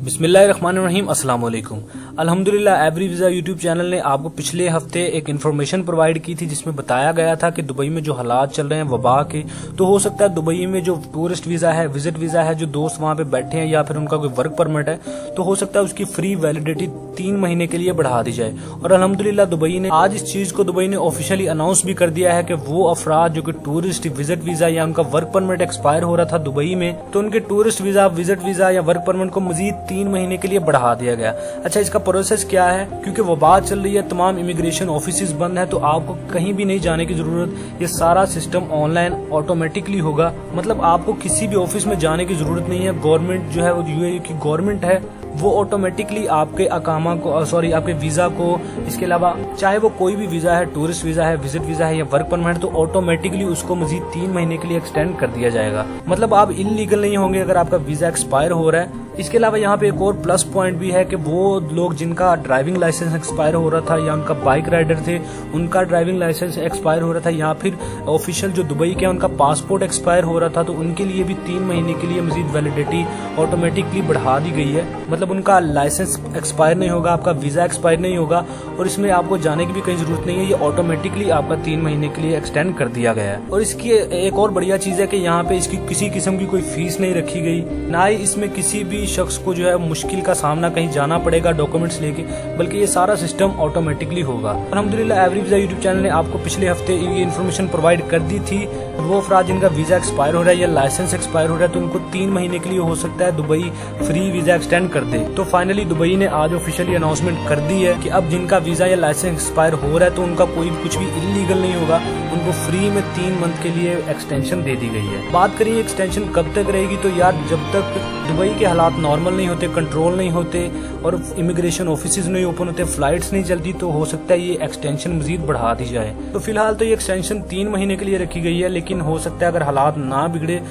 बिस्मिल्लाहिर्रहमानिर्रहीम अस्सलाम वालेकुम। अल्हम्दुलिल्लाह एवरी वीज़ा यूट्यूब चैनल ने आपको पिछले हफ्ते एक इन्फॉर्मेशन प्रोवाइड की थी जिसमें बताया गया था कि दुबई में जो हालात चल रहे हैं वबा के, तो हो सकता है दुबई में जो टूरिस्ट वीज़ा है, विजिट वीज़ा है, जो दोस्त वहाँ पे बैठे हैं या फिर उनका कोई वर्क परमिट है, तो हो सकता है उसकी फ्री वैलिडिटी 3 महीने के लिए बढ़ा दी जाए। और अल्हम्दुलिल्लाह दुबई ने आज इस चीज को दुबई ने ऑफिशियली अनाउंस भी कर दिया है कि वो अफराद जो कि टूरिस्ट विजिट वीज़ा या उनका वर्क परमिट एक्सपायर हो रहा था दुबई में, तो उनके टूरिस्ट वीज़ा, विजिट वीज़ा या वर्क परमिट को मजीद 3 महीने के लिए बढ़ा दिया गया। अच्छा, इसका प्रोसेस क्या है? क्योंकि वबा चल रही है, तमाम इमिग्रेशन ऑफिस बंद है, तो आपको कहीं भी नहीं जाने की जरूरत। ये सारा सिस्टम ऑनलाइन ऑटोमेटिकली होगा, मतलब आपको किसी भी ऑफिस में जाने की जरूरत नहीं है। गवर्नमेंट जो है वो यूएई की गवर्नमेंट है, वो ऑटोमेटिकली आपके अकामा को आपके वीजा को, इसके अलावा चाहे वो कोई भी वीजा है, टूरिस्ट वीजा है, विजिट वीजा है या वर्क परमिट, तो ऑटोमेटिकली उसको मजीद 3 महीने के लिए एक्सटेंड कर दिया जाएगा। मतलब आप इलीगल नहीं होंगे अगर आपका वीजा एक्सपायर हो रहा है। इसके अलावा यहाँ पे एक और प्लस पॉइंट भी है कि वो लोग जिनका ड्राइविंग लाइसेंस एक्सपायर हो रहा था या उनका बाइक राइडर थे, उनका ड्राइविंग लाइसेंस एक्सपायर हो रहा था, या फिर ऑफिशियल जो दुबई के उनका पासपोर्ट एक्सपायर हो रहा था, तो उनके लिए भी 3 महीने के लिए मजीद वैलिडिटी ऑटोमेटिकली बढ़ा दी गई है। मतलब उनका लाइसेंस एक्सपायर नहीं होगा, आपका वीजा एक्सपायर नहीं होगा और इसमें आपको जाने की भी कहीं जरूरत नहीं है। ये ऑटोमेटिकली आपका 3 महीने के लिए एक्सटेंड कर दिया गया है। और इसकी एक और बढ़िया चीज है कि यहाँ पे इसकी किसी किस्म की कोई फीस नहीं रखी गई, ना ही इसमें किसी भी शख्स को जो है मुश्किल का सामना कहीं जाना पड़ेगा डॉक्यूमेंट्स लेके, बल्कि ये सारा सिस्टम ऑटोमेटिकली होगा। अल्हम्दुलिल्लाह एवरी वीज़ा यूट्यूब चैनल ने आपको पिछले हफ्ते ये इन्फॉर्मेशन प्रोवाइड कर दी थी। वो अफराद जिनका वीजा एक्सपायर हो रहा है या लाइसेंस एक्सपायर हो रहा है, तो उनको 3 महीने के लिए हो सकता है दुबई फ्री वीजा एक्सटेंड कर दे। तो फाइनली दुबई ने आज ऑफिशियली अनाउंसमेंट कर दी है कि अब जिनका वीजा या लाइसेंस एक्सपायर हो रहा है तो उनका कोई कुछ भी इलीगल नहीं होगा, उनको फ्री में 3 मंथ के लिए एक्सटेंशन दे दी गई है। बात करिए एक्सटेंशन कब तक रहेगी, तो यार जब तक दुबई के हालात नॉर्मल नहीं होते, कंट्रोल नहीं होते और इमिग्रेशन ऑफिस नहीं ओपन होते, फ्लाइट्स नहीं चलती, तो हो सकता है ये एक्सटेंशन मजीद बढ़ा दी जाए। तो फिलहाल तो ये एक्सटेंशन 3 महीने के लिए रखी गई है, लेकिन हो सकता है अगर हालात ना बिगड़े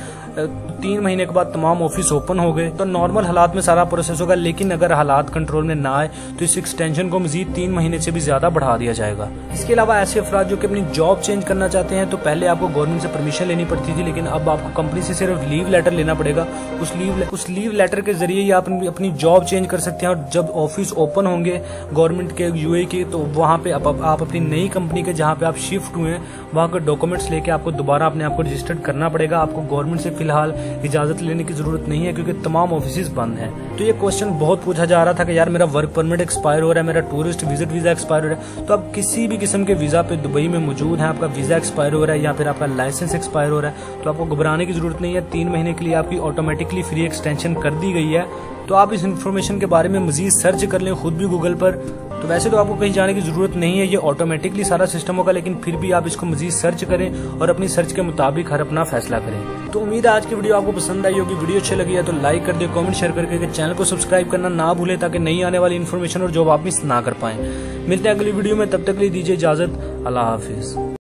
3 महीने के बाद तमाम ऑफिस ओपन हो गए तो नॉर्मल हालात में सारा प्रोसेस होगा। लेकिन अगर हालात कंट्रोल में ना आए तो इस एक्सटेंशन को मजीद 3 महीने से भी ज्यादा बढ़ा दिया जाएगा। इसके अलावा ऐसे अफराद जो कि अपनी जॉब चेंज करना चाहते हैं, तो पहले आपको गवर्नमेंट से परमिशन लेनी पड़ती थी, लेकिन अब आपको कंपनी से सिर्फ लीव लेटर लेना पड़ेगा। उस लीव लेटर के जरिए ही आप अपनी जॉब चेंज कर सकते हैं। और जब ऑफिस ओपन होंगे गवर्नमेंट के, यूएई के, तो वहाँ पे आप अपनी नई कंपनी के जहाँ पे आप शिफ्ट हुए हैं वहाँ के डॉक्यूमेंट्स लेके आपको दोबारा अपने आप को रजिस्टर्ड करना पड़ेगा। आपको गवर्नमेंट से फिलहाल इजाजत लेने की जरूरत नहीं है क्योंकि तमाम ऑफिस बंद हैं। तो ये क्वेश्चन बहुत पूछा जा रहा था कि यार मेरा वर्क परमिट एक्सपायर हो रहा है, मेरा टूरिस्ट विजिट वीजा एक्सपायर हो रहा है, तो आप किसी भी किस्म के वीजा पे दुबई में मौजूद है, आपका वीजा एक्सपायर हो रहा है या फिर आपका लाइसेंस एक्सपायर हो रहा है, तो आपको घबराने की जरूरत नहीं है। 3 महीने के लिए आपकी ऑटोमेटिकली फ्री एक्सटेंशन कर दी गई है। तो आप इस इन्फॉर्मेशन के बारे में मजीद सर्च कर लें खुद भी गूगल पर। तो वैसे तो आपको कहीं जाने की जरूरत नहीं है, ये ऑटोमेटिकली सारा सिस्टम होगा, लेकिन फिर भी आप इसको मजीद सर्च करें और अपनी सर्च के मुताबिक हर अपना फैसला करें। तो उम्मीद है आज की वीडियो आपको पसंद आई होगी। वीडियो अच्छी लगी है तो लाइक कर दे, कमेंट शेयर करके चैनल को सब्सक्राइब करना ना भूलें ताकि नई आने वाली इन्फॉर्मेशन और जॉब आप मिस ना कर पाएं। मिलते हैं अगली वीडियो में, तब तक के लिए दीजिए इजाजत। अल्लाह हाफिज।